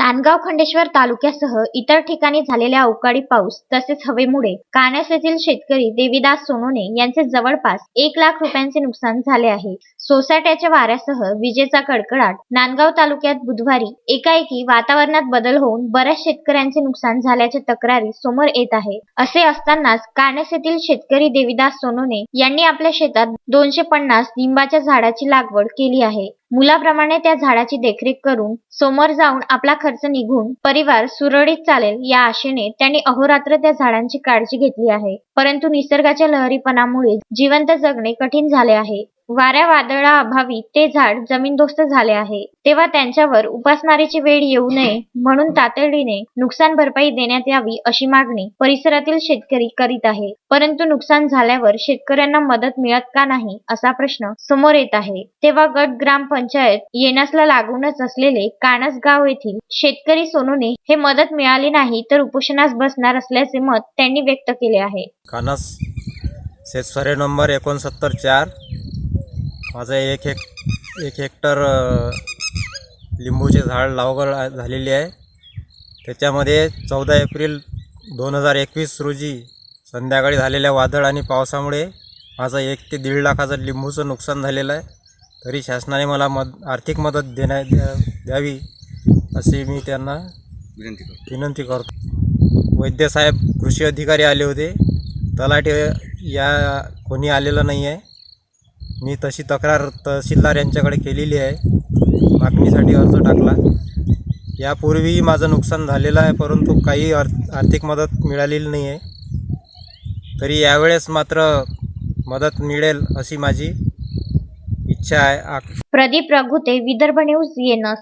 नांदगाव खंडेश्वर तालुक्यासह इतर ठिकाणी झालेल्या अवकाळी पाऊस तसेच हवेमुळे कानस येथील शेतकरी देवीदास सोनोने यांचे जवळपास 1,00,000 रुपयांचे नुकसान झाले आहे। सोसाट्याच्या वाऱ्यासह विजेचा कडकडाट। नांदगाव तालुक्यात बुधवारी एकाएकी वातावरणात बदल होऊन बऱ्याच शेतकऱ्यांचे नुकसान झाल्याच्या तक्रारी समोर येत आहे। असे असतानाच कानस येथील शेतकरी देवीदास सोनोने यांनी आपल्या शेतात 250 लिंबाच्या झाडाची लागवड केली आहे। मुलाप्रमाणे त्या झाडाची देखरेख करून समोर जाऊन आपला खर्च निघून परिवार सुरळीत चालेल या आशेने त्यांनी अहोरात्र त्या झाडांची काळजी घेतली आहे। परंतु निसर्गाच्या लहरीपणामुळे जिवंत जगणे कठीण झाले आहे। वाऱ्या वादळाअभावी ते झाड जमीनदोस्त झाले आहे। तेव्हा त्यांच्यावर उपासमारीची वेळ येऊ नये म्हणून तातडीने नुकसान भरपाई देण्यात यावी अशी मागणी परिसरातील शेतकरी करीत आहे। परंतु नुकसान झाल्यावर शेतकऱ्यांना मदत मिळत का नाही असा प्रश्न समोर येत आहे। तेव्हा गट ग्रामपंचायत येनसला लागूनच असलेले कानस गाव येथील शेतकरी सोनूने हे मदत मिळाली नाही तर उपोषणास बसणार असल्याचे मत त्यांनी व्यक्त केले आहे। कानस सर्वे नंबर 69/4 माझं एक हेक्टर लिंबूचे झाड लागवड झालेली आहे। त्याच्यामध्ये 14 एप्रिल 2021 रोजी संध्याकाळी झालेल्या वादळ आणि पावसामुळे माझं 1 ते 1.5 लाखाचं लिंबूचं नुकसान झालेलं आहे। तरी शासनाने मला आर्थिक मदत द्यावी अशी मी त्यांना विनंती करतो। वैद्यसाहेब कृषी अधिकारी आले होते, तलाठी या कोणी आलेलं नाही आहे। मी तशी तक्रार तहसीलदार यांच्याकडे केलेली आहे, मागणीसाठी अर्ज टाकला। यापूर्वी माझं नुकसान झालेलं आहे परंतु काही आर्थिक मदत मिळालेली नाही आहे। तरी यावेळेस मात्र मदत मिळेल अशी माझी इच्छा आहे। प्रदीप रघुते, विदर्भ न्यूज, येनस।